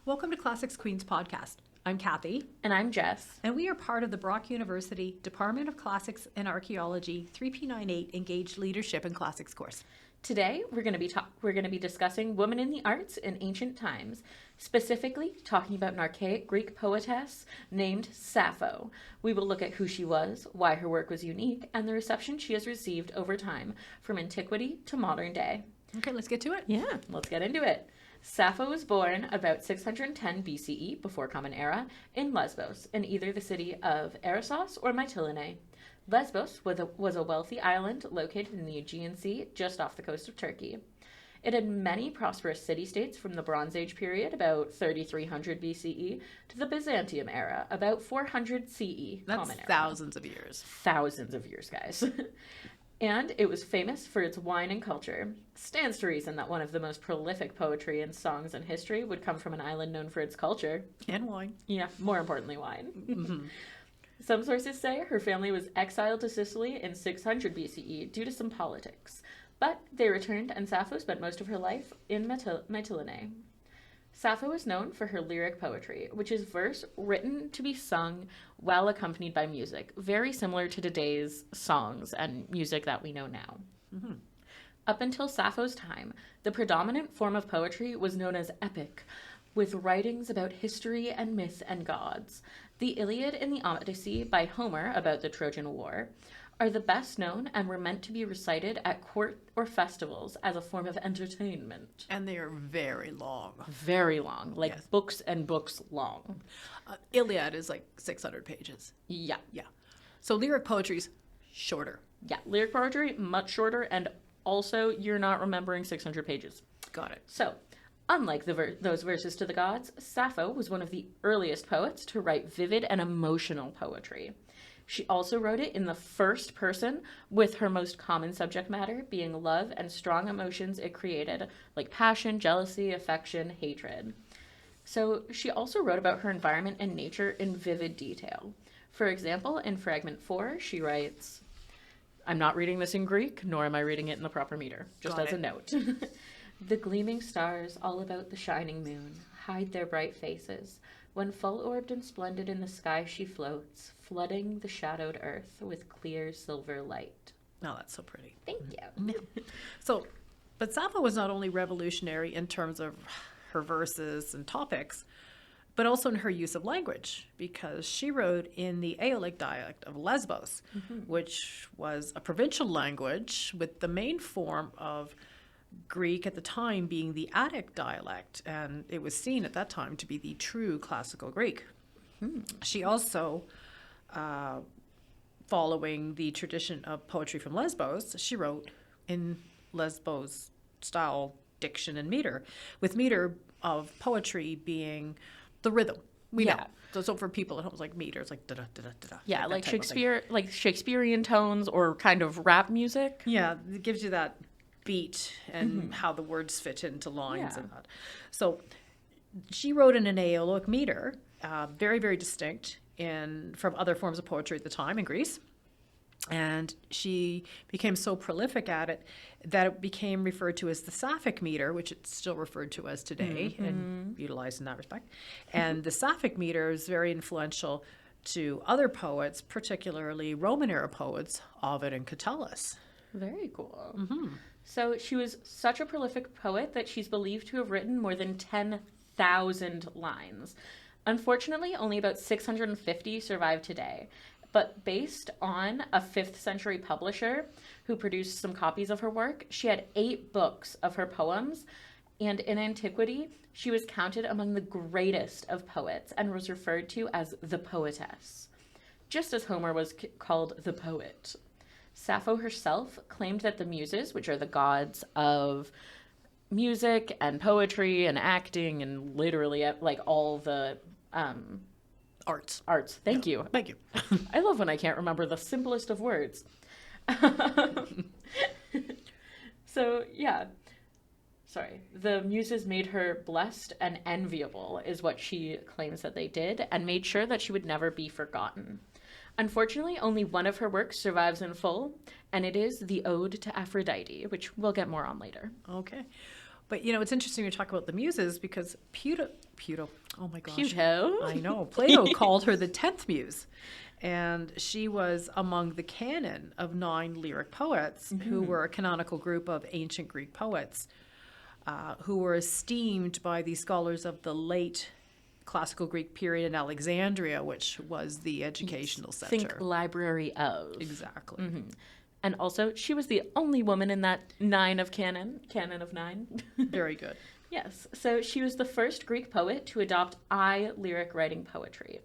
Welcome to Classics Queens podcast. I'm Kathy. And I'm Jess. And we are part of the Brock University Department of Classics and Archaeology 3P98 Engaged Leadership in Classics course. Today, we're going to be discussing women in the arts in ancient times, specifically talking about an archaic Greek poetess named Sappho. We will look at who she was, why her work was unique, and the reception she has received over time, from antiquity to modern day. Okay, let's get to it. Yeah, let's get into it. Sappho was born about 610 BCE, before Common Era, in Lesbos, in either the city of Erissos or Mytilene. Lesbos was a wealthy island located in the Aegean Sea, just off the coast of Turkey. It had many prosperous city-states from the Bronze Age period, about 3300 BCE, to the Byzantium era, about 400 CE. That's Common Era. thousands of years. Thousands of years, guys. And it was famous for its wine and culture. Stands to reason that one of the most prolific poetry and songs in history would come from an island known for its culture. And wine. Yeah, more importantly, wine. Mm-hmm. Some sources say her family was exiled to Sicily in 600 BCE due to some politics. But they returned, and Sappho spent most of her life in Mytilene. Sappho is known for her lyric poetry, which is verse written to be sung while accompanied by music, very similar to today's songs and music that we know now. Mm-hmm. Up until Sappho's time, the predominant form of poetry was known as epic, with writings about history and myth and gods. The Iliad and the Odyssey by Homer about the Trojan War are the best known and were meant to be recited at court or festivals as a form of entertainment. And they are very long. Very long, like Yes. books and books long. Iliad is like 600 pages. Yeah. Yeah. So lyric poetry's shorter. Yeah, lyric poetry, much shorter, and also you're not remembering 600 pages. Got it. So, unlike those verses to the gods, Sappho was one of the earliest poets to write vivid and emotional poetry. She also wrote it in the first person, with her most common subject matter being love and strong emotions it created, like passion, jealousy, affection, hatred. So she also wrote about her environment and nature in vivid detail. For example, in Fragment 4, she writes, I'm not reading this in Greek, nor am I reading it in the proper meter, just Got as a it. note. The gleaming stars all about the shining moon hide their bright faces. When full-orbed and splendid in the sky she floats, flooding the shadowed earth with clear silver light. Oh, that's so pretty. Thank you. So, but Sappho was not only revolutionary in terms of her verses and topics, but also in her use of language, because she wrote in the Aeolic dialect of Lesbos, which was a provincial language with the main form of Greek at the time being the Attic dialect, and it was seen at that time to be the true classical Greek. She also, following the tradition of poetry from Lesbos, she wrote in Lesbos style diction and meter, with meter of poetry being the rhythm. We know. So for people at home, it's like meter, it's like da da da da da. Yeah, like like that type of thing. like Shakespearean tones or kind of rap music. Yeah, it gives you that beat and how the words fit into lines Yeah. and that. So she wrote in an Aeolic meter, very, very distinct from other forms of poetry at the time in Greece. And she became so prolific at it that it became referred to as the Sapphic meter, which it's still referred to as today and utilized in that respect. And the Sapphic meter is very influential to other poets, particularly Roman era poets, Ovid and Catullus. Very cool. So she was such a prolific poet that she's believed to have written more than 10,000 lines. Unfortunately, only about 650 survive today. But based on a 5th century publisher who produced some copies of her work, she had 8 books of her poems. And in antiquity, she was counted among the greatest of poets and was referred to as the poetess, just as Homer was called the poet. Sappho herself claimed that the muses, which are the gods of music and poetry and acting and literally like all the Arts. Thank you. Thank you. I love when I can't remember the simplest of words. So, yeah. Sorry. The muses made her blessed and enviable, is what she claims that they did, and made sure that she would never be forgotten. Unfortunately, only one of her works survives in full, and it is the Ode to Aphrodite, which we'll get more on later. Okay. But, it's interesting to talk about the muses because Puto, oh my gosh. Pluto. I know. Plato called her the 10th muse. And she was among the canon of 9 lyric poets who were a canonical group of ancient Greek poets who were esteemed by the scholars of the late classical Greek period in Alexandria, which was the educational center. Think library of. Exactly. And also, she was the only woman in that canon of 9. Very good. Yes. So she was the first Greek poet to adopt I lyric writing poetry.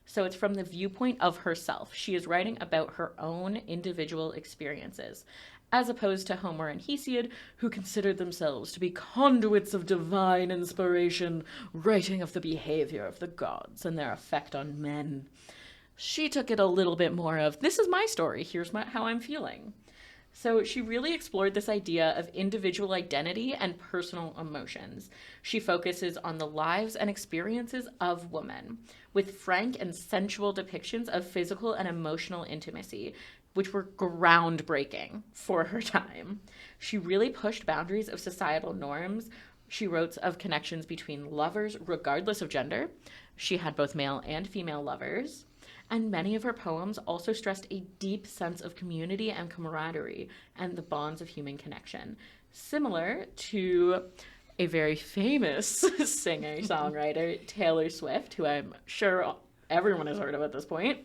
So it's from the viewpoint of herself. She is writing about her own individual experiences, as opposed to Homer and Hesiod, who considered themselves to be conduits of divine inspiration, writing of the behavior of the gods and their effect on men. She took it a little bit more of, this is my story, here's how I'm feeling. So she really explored this idea of individual identity and personal emotions. She focuses on the lives and experiences of women, with frank and sensual depictions of physical and emotional intimacy, which were groundbreaking for her time. She really pushed boundaries of societal norms. She wrote of connections between lovers, regardless of gender. She had both male and female lovers. And many of her poems also stressed a deep sense of community and camaraderie and the bonds of human connection, similar to a very famous singer-songwriter, Taylor Swift, who I'm sure everyone has heard of at this point.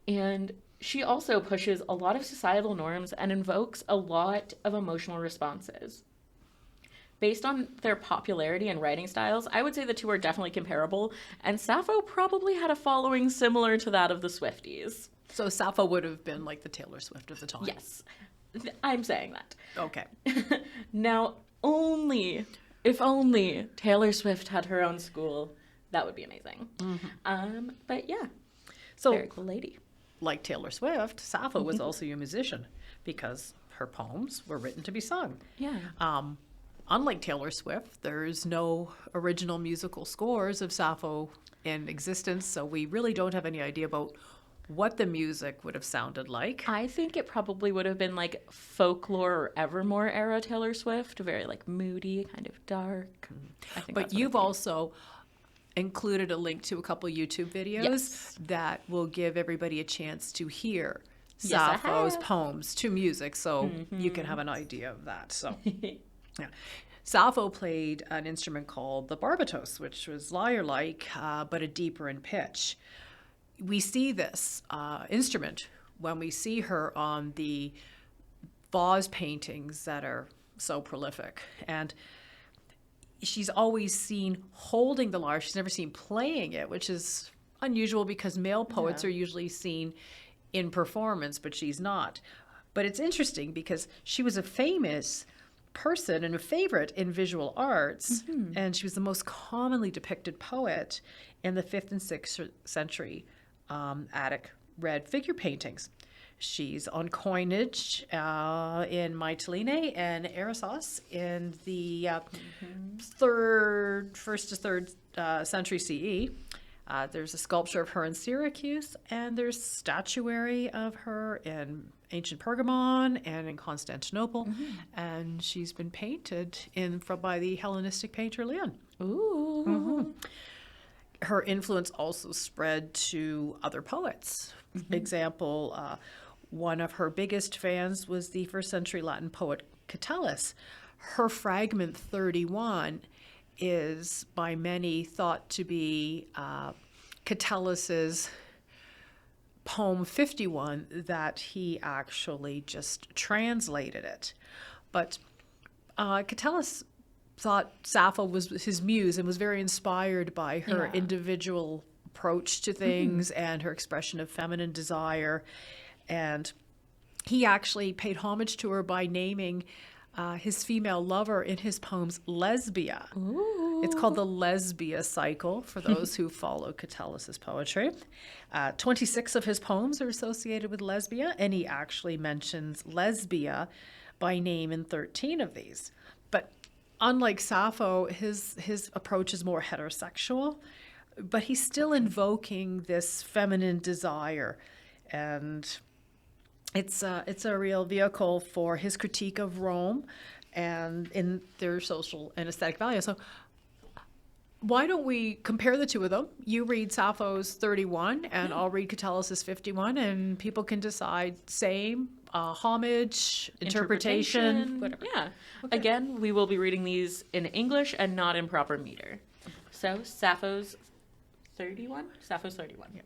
And she also pushes a lot of societal norms and invokes a lot of emotional responses. Based on their popularity and writing styles, I would say the two are definitely comparable, and Sappho probably had a following similar to that of the Swifties. So Sappho would have been like the Taylor Swift of the time. Yes, I'm saying that. Okay. Now, if only Taylor Swift had her own school, that would be amazing. But yeah, So, very cool lady. like Taylor Swift, Sappho was also a musician because her poems were written to be sung. Yeah. Unlike Taylor Swift, there's no original musical scores of Sappho in existence, so we really don't have any idea about what the music would have sounded like. I think it probably would have been like folklore or Evermore era Taylor Swift, very like moody, kind of dark. I think But you've also included a link to a couple YouTube videos that will give everybody a chance to hear Sappho's poems to music, so you can have an idea of that. So, yeah. Sappho played an instrument called the barbitos, which was lyre-like, but a deeper in pitch. We see this instrument when we see her on the vase paintings that are so prolific. And she's always seen holding the lyre. She's never seen playing it, which is unusual because male poets are usually seen in performance, but she's not. But it's interesting because she was a famous person and a favorite in visual arts, and she was the most commonly depicted poet in the 5th and 6th century Attic red figure paintings. She's on coinage in Mytilene and Erissos in the 1st to 3rd century CE. There's a sculpture of her in Syracuse, and there's statuary of her in ancient Pergamon and in Constantinople, and she's been painted by the Hellenistic painter Leon. Ooh. Her influence also spread to other poets. Example, one of her biggest fans was the 1st century Latin poet Catullus. Her fragment 31 is by many thought to be Catullus's poem 51 that he actually just translated it. But Catullus thought Sappho was his muse and was very inspired by her individual approach to things and her expression of feminine desire. And he actually paid homage to her by naming his female lover in his poems Lesbia. Ooh. It's called the Lesbia cycle for those who follow Catullus's poetry. 26 of his poems are associated with Lesbia, and he actually mentions Lesbia by name in 13 of these. But unlike Sappho, his approach is more heterosexual, but he's still invoking this feminine desire, and it's a real vehicle for his critique of Rome and in their social and aesthetic value. So why don't we compare the two of them? You read Sappho's 31 and I'll read Catullus' 51, and people can decide same, homage, interpretation, whatever. Yeah. Again, we will be reading these in English and not in proper meter. So Sappho's 31? Sappho's 31. Yeah.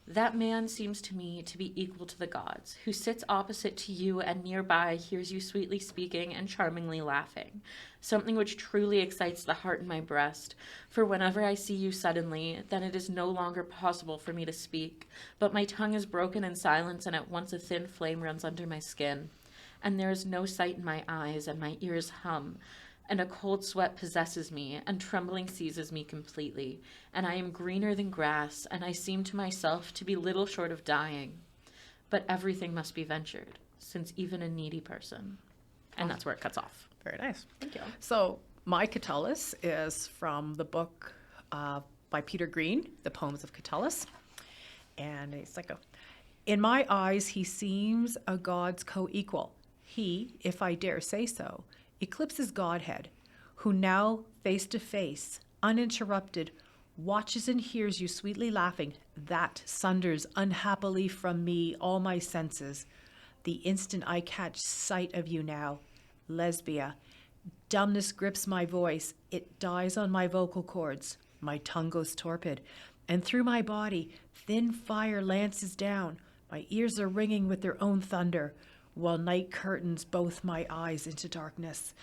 That man seems to me to be equal to the gods, who sits opposite to you and nearby hears you sweetly speaking and charmingly laughing, something which truly excites the heart in my breast, for whenever I see you suddenly, then it is no longer possible for me to speak, but my tongue is broken in silence, and at once a thin flame runs under my skin, and there is no sight in my eyes, and my ears hum, and a cold sweat possesses me, and trembling seizes me completely, and I am greener than grass, and I seem to myself to be little short of dying. But everything must be ventured, since even a needy person. And that's where it cuts off. Very nice. Thank you. So my Catullus is from the book by Peter Green, The Poems of Catullus. And it's like in my eyes, he seems a god's co-equal. He, if I dare say so, eclipses Godhead, who now, face to face, uninterrupted, watches and hears you sweetly laughing. That sunders unhappily from me all my senses. The instant I catch sight of you now, Lesbia, dumbness grips my voice. It dies on my vocal cords. My tongue goes torpid, and through my body, thin fire lances down. My ears are ringing with their own thunder, while night curtains both my eyes into darkness.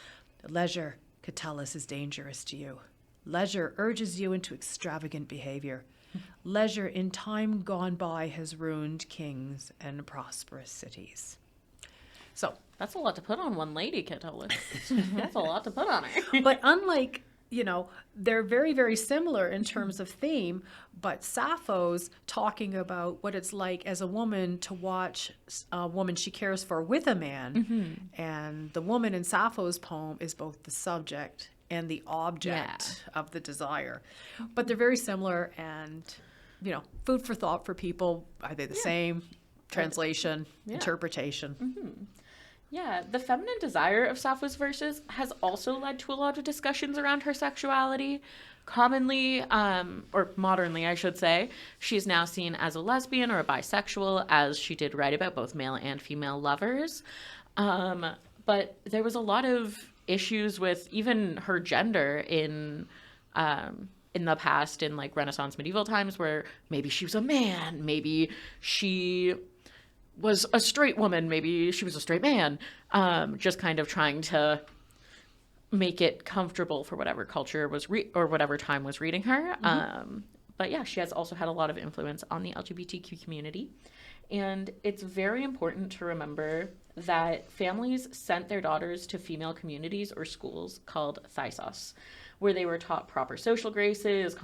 Leisure, Catullus, is dangerous to you. Leisure urges you into extravagant behavior. Leisure in time gone by has ruined kings and prosperous cities. So, That's a lot to put on one lady, Catullus. That's a lot to put on her. but unlike, they're very, very similar in terms of theme, but Sappho's talking about what it's like as a woman to watch a woman she cares for with a man. And the woman in Sappho's poem is both the subject and the object of the desire. But they're very similar and, food for thought for people. Are they the same? Translation, interpretation. Yeah, the feminine desire of Sappho's verses has also led to a lot of discussions around her sexuality. Commonly, or modernly, I should say, she is now seen as a lesbian or a bisexual, as she did write about both male and female lovers. But there was a lot of issues with even her gender in the past, in like Renaissance medieval times, where maybe she was a man, maybe she was a straight woman, maybe she was a straight man, just kind of trying to make it comfortable for whatever culture was or whatever time was reading her. But yeah, she has also had a lot of influence on the LGBTQ community. And it's very important to remember that families sent their daughters to female communities or schools called thysos, where they were taught proper social graces,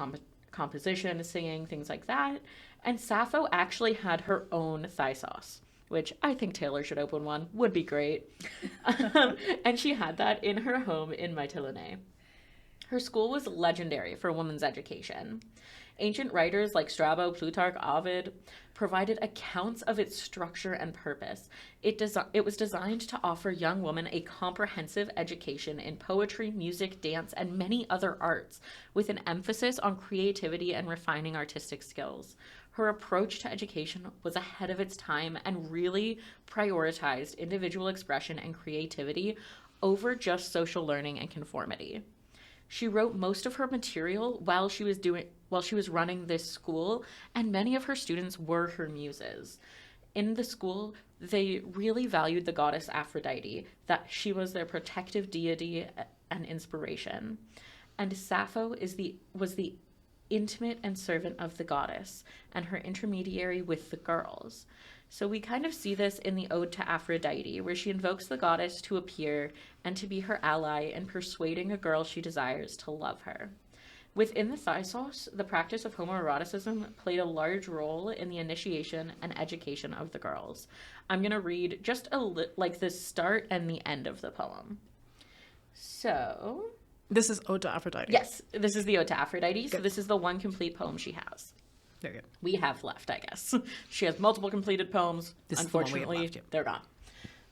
composition, singing, things like that. And Sappho actually had her own thysos, which I think Taylor should open one. Would be great. And she had that in her home in Mytilene. Her school was legendary for women's education. Ancient writers like Strabo, Plutarch, Ovid provided accounts of its structure and purpose. It was designed to offer young women a comprehensive education in poetry, music, dance, and many other arts, with an emphasis on creativity and refining artistic skills. Her approach to education was ahead of its time and really prioritized individual expression and creativity over just social learning and conformity. She wrote most of her material while she was running this school, and many of her students were her muses. In the school, they really valued the goddess Aphrodite, that she was their protective deity and inspiration. And Sappho was the intimate and servant of the goddess, and her intermediary with the girls. So we kind of see this in the Ode to Aphrodite, where she invokes the goddess to appear and to be her ally in persuading a girl she desires to love her. Within the Thysos, the practice of homoeroticism played a large role in the initiation and education of the girls. I'm going to read just the start and the end of the poem. So... This is Ode to Aphrodite. Yes, this is the Ode to Aphrodite. Good. So this is the one complete poem she has. There you go. We have left, I guess. She has multiple completed poems. This Unfortunately, is the one we have left, they're gone.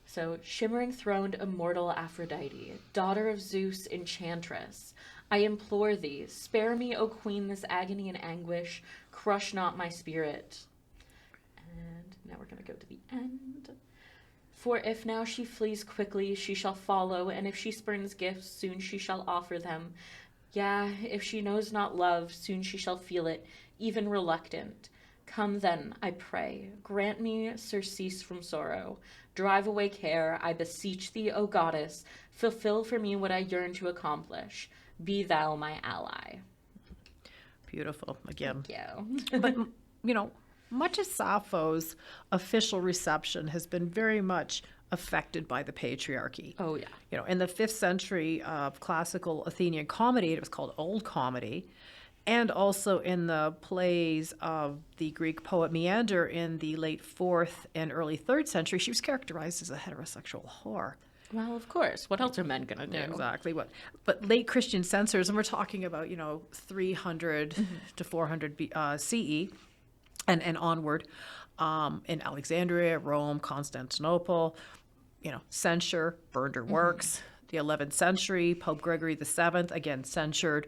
So, shimmering throned immortal Aphrodite, daughter of Zeus, enchantress, I implore thee, spare me, O queen, this agony and anguish, crush not my spirit. And now we're going to go to the end. For if now she flees quickly, she shall follow, and if she spurns gifts, soon she shall offer them. Yea, if she knows not love, soon she shall feel it, even reluctant. Come then, I pray, grant me surcease from sorrow. Drive away care, I beseech thee, O goddess. Fulfill for me what I yearn to accomplish. Be thou my ally. Beautiful, again. Thank you. But, you know, much of Sappho's official reception has been very much affected by the patriarchy. Oh, yeah. You know, in the 5th century of classical Athenian comedy, it was called Old Comedy, and also in the plays of the Greek poet Meander in the late 4th and early 3rd century, she was characterized as a heterosexual whore. Well, of course. What else are men going to do? Exactly. But late Christian censors, and we're talking about, 300 to 400 CE and onward, in Alexandria, Rome, Constantinople, censure, burned her works. The 11th century, Pope Gregory VII, again, censured,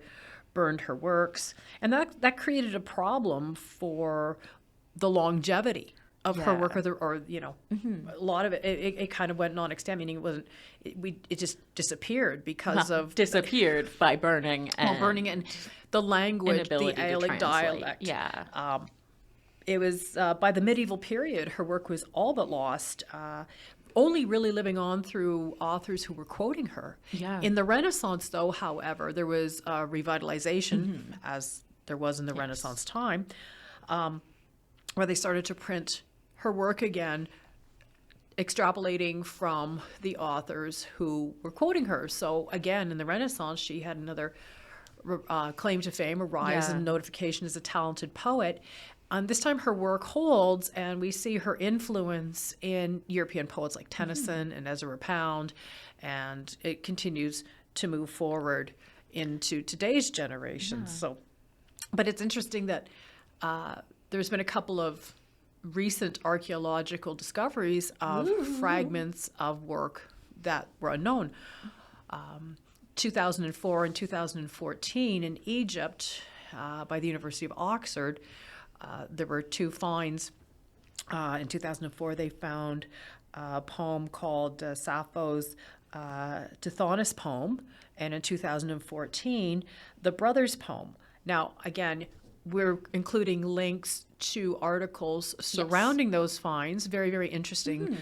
burned her works. And that created a problem for the longevity of her work, or a lot of it kind of went non-extant, meaning it just disappeared because of disappeared by burning and burning and the language, the inability to Aeolic translate. dialect. Yeah. It was by the medieval period, her work was all but lost. Only really living on through authors who were quoting her. Yeah. In the Renaissance, though, however, there was revitalization, as there was in the Renaissance time, where they started to print her work again, extrapolating from the authors who were quoting her. So again, in the Renaissance, she had another claim to fame, a rise and notification as a talented poet. This time her work holds, and we see her influence in European poets like Tennyson and Ezra Pound, and it continues to move forward into today's generation. So, but it's interesting that there's been a couple of recent archaeological discoveries of fragments of work that were unknown. 2004 and 2014 in Egypt, by the University of Oxford, there were 2 finds. In 2004, they found a poem called Sappho's Tithonus poem, and in 2014, the Brothers poem. Now, again, we're including links to articles surrounding those finds. Very, very interesting,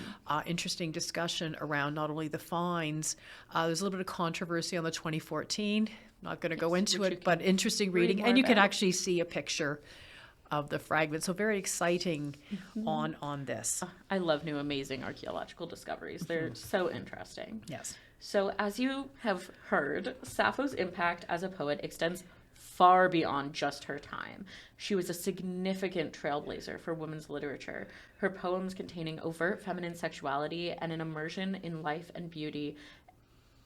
interesting discussion around not only the finds. There's a little bit of controversy on the 2014. Not going to go into it, but interesting reading. And you can actually see a picture of the fragment. So very exciting on this. I love new amazing archaeological discoveries. They're so interesting. Yes. So as you have heard, Sappho's impact as a poet extends far beyond just her time. She was a significant trailblazer for women's literature. Her poems containing overt feminine sexuality and an immersion in life and beauty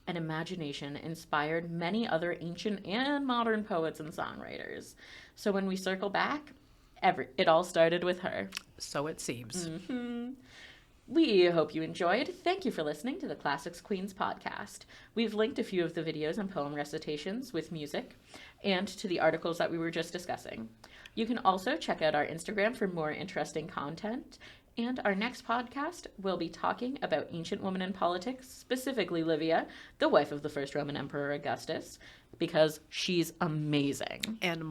and imagination inspired many other ancient and modern poets and songwriters. So when we circle back, it all started with her. So it seems. We hope you enjoyed. Thank you for listening to the Classics Queens podcast. We've linked a few of the videos and poem recitations with music and to the articles that we were just discussing. You can also check out our Instagram for more interesting content. And our next podcast will be talking about ancient women in politics, specifically Livia, the wife of the first Roman Emperor Augustus, because she's amazing. And